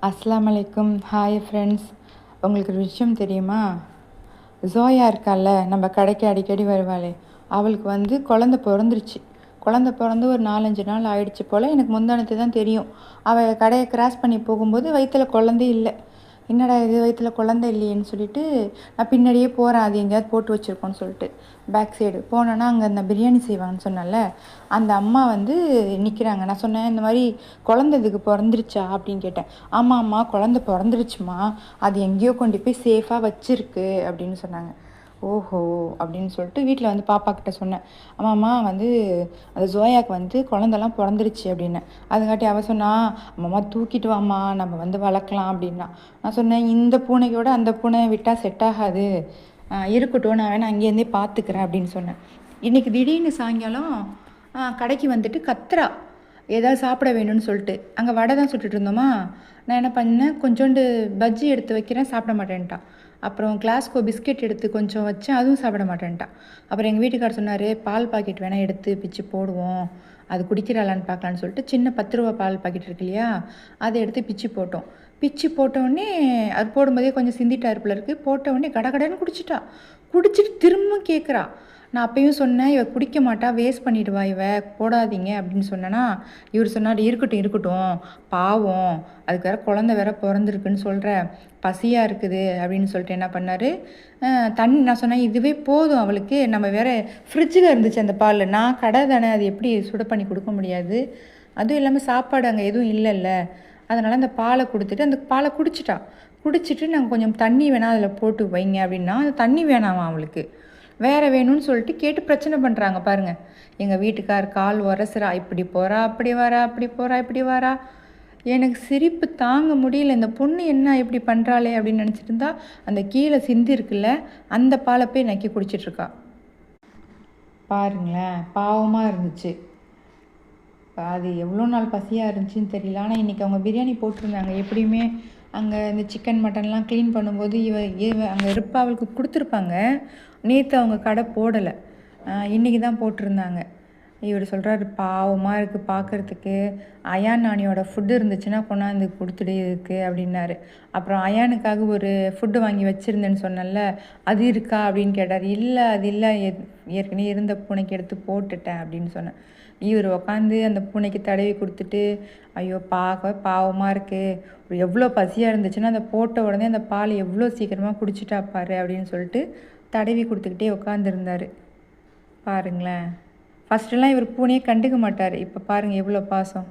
அஸ்ஸலாமு அலைக்கும். Hi friends. உங்களுக்கு ஒரு விஷயம் தெரியுமா? ஜோயா இருக்கால்ல, நம்ம கடைக்கு அடிக்கடி வருவாளே, அவளுக்கு குழந்த பிறந்துருச்சு. குழந்த பிறந்து ஒரு 4-5 நாள் ஆயிடுச்சு போல். எனக்கு முந்தானத்து தான் தெரியும். அவள் கடையை கிராஸ் பண்ணி போகும்போது வயிற்றுல குழந்தை இல்லை. என்னடா இது, வயிற்றுல குழந்தை இல்லையேன்னு சொல்லிட்டு நான் பின்னாடியே போகிறேன், அது எங்கேயாவது போட்டு வச்சுருக்கோன்னு சொல்லிட்டு. பேக் சைடு போனோன்னா அங்கே அந்த பிரியாணி செய்வாங்கன்னு சொன்னால, அந்த அம்மா நிற்கிறாங்க. நான் சொன்னேன், இந்த மாதிரி குழந்தை இதுக்கு பிறந்துருச்சா அப்படின்னு கேட்டேன். ஆமாம் அம்மா, குழந்தை பிறந்துருச்சுமா, அது எங்கேயோ கொண்டு போய் சேஃபாக வச்சுருக்கு அப்படின்னு சொன்னாங்க. ஓஹோ அப்படின்னு சொல்லிட்டு வீட்டில் பாப்பா கிட்ட சொன்னேன். அம்மாம்மா அந்த ஜோயாவுக்கு குழந்தெல்லாம் பிறந்துருச்சு அப்படின்னு. அதுங்காட்டி அவள் சொன்னா, அம்மா தூக்கிட்டு வாம்மா, நம்ம வளர்க்கலாம் அப்படின்னா. நான் சொன்னேன், இந்த பூனையோட அந்த பூனை விட்டால் செட் ஆகாது, இருக்கட்டும், நான் வேணா அங்கேருந்தே பார்த்துக்கிறேன் அப்படின்னு சொன்னேன். இன்றைக்கி திடீர்னு சாயங்காலம் கடைக்கு கத்துறா, ஏதாவது சாப்பிட வேணும்னு சொல்லிட்டு. அங்கே வடை தான் சுட்டுட்டு இருந்தோமா. நான் என்ன பண்ணேன், கொஞ்சோண்டு பஜ்ஜி எடுத்து வைக்கிறேன், சாப்பிட மாட்டேன்ட்டான். அப்புறம் கிளாஸ்கோ பிஸ்கெட் எடுத்து கொஞ்சம் வச்சேன், அதுவும் சாப்பிட மாட்டேன்ட்டான். அப்புறம் எங்கள் வீட்டுக்காரர் சொன்னார், பால் பாக்கெட் வேணால் எடுத்து பிச்சு போடுவோம், அது குடிக்கிறாளான்னு பார்க்கலான்னு சொல்லிட்டு சின்ன 10 ரூபா பால் பாக்கெட் இருக்கு இல்லையா, அதை எடுத்து பிச்சு போட்டோம். பிச்சு போட்டோடனே அது போடும்போதே கொஞ்சம் சிந்திட்டார் போல இருக்குது. போட்டவுடனே கடகடன்னு குடிச்சிட்டு திரும்ப கேட்குறா. நான் அப்பயும் சொன்னேன், இவ குடிக்க மாட்டா, வேஸ்ட் பண்ணிடுவா, இவ போடாதீங்க அப்படின்னு சொன்னேன்னா, இவர் சொன்னார், இருக்கட்டும் இருக்கட்டும், பாவம், அதுக்கு வேற குழந்தை வேற பிறந்திருக்குன்னு சொல்கிற, பசியாக இருக்குது அப்படின்னு சொல்லிட்டு என்ன பண்ணார், தண்ணி. நான் சொன்னேன், இதுவே போதும் அவளுக்கு, நம்ம வேற ஃப்ரிட்ஜில் இருந்துச்சு அந்த பால், நான் கடை தானே, அது எப்படி சுட பண்ணி கொடுக்க முடியாது, அதுவும் இல்லாமல் சாப்பாடு அங்கே எதுவும் இல்லைல்ல, அதனால் அந்த பாலை கொடுத்துட்டு அந்த பாலை குடிச்சிட்டு நாங்கள் கொஞ்சம் தண்ணி வேணால் அதில் போட்டு வைங்க அப்படின்னா, அந்த தண்ணி வேணாமா அவளுக்கு, வேறு வேணும்னு சொல்லிட்டு கேட்டு பிரச்சனை பண்ணுறாங்க பாருங்கள். எங்கள் வீட்டுக்கார் கால் உரசுறா, இப்படி போகிறா அப்படி வரா, அப்படி போகிறா இப்படி வரா. எனக்கு சிரிப்பு தாங்க முடியல. இந்த பொண்ணு என்ன இப்படி பண்ணுறாளே அப்படின்னு நினச்சிட்டு இருந்தா, அந்த கீழே சிந்தி இருக்குல்ல, அந்த பாலை போய் நக்கி குடிச்சிட்ருக்கா. பாருங்களேன், பாவமாக இருந்துச்சு. அது எவ்வளோ நாள் பசியாக இருந்துச்சுன்னு தெரியல. ஆனால் இன்றைக்கி அவங்க பிரியாணி போட்டிருந்தாங்க. எப்படியுமே அங்கே இந்த சிக்கன் மட்டன்லாம் க்ளீன் பண்ணும்போது இவ அங்கே அவளுக்கு கொடுத்துருப்பாங்க. நேற்று அவங்க கடை போடலை, இன்றைக்கி தான் போட்டிருந்தாங்க. இவர் சொல்கிறாரு, பாவமாக இருக்குது பார்க்குறதுக்கு, அயான் நானியோட ஃபுட்டு இருந்துச்சுன்னா கொண்டாந்து கொடுத்துடு இதுக்கு அப்படின்னாரு. அப்புறம் அயானுக்காக ஒரு ஃபுட்டு வாங்கி வச்சுருந்தேன்னு சொன்னல, அது இருக்கா அப்படின்னு கேட்டார். இல்லை அது இல்லை, ஏற்கனவே இருந்த பூனைக்கு எடுத்து போட்டுட்டேன் அப்படின்னு சொன்னேன். இவர் உக்காந்து அந்த பூனைக்கு தடவி கொடுத்துட்டு, ஐயோ பார்க்க பாவமாக இருக்குது, எவ்வளோ பசியாக இருந்துச்சுன்னா அந்த போட்ட உடனே அந்த பால் எவ்வளோ சீக்கிரமாக குடிச்சிட்டா பாரு அப்படின்னு சொல்லிட்டு தடவி கொடுத்துக்கிட்டே உட்காந்துருந்தார். பாருங்களேன், ஃபஸ்ட்டெல்லாம் இவர் பூனையை கண்டுக்க மாட்டார், இப்போ பாருங்கள் எவ்வளோ பாசம்.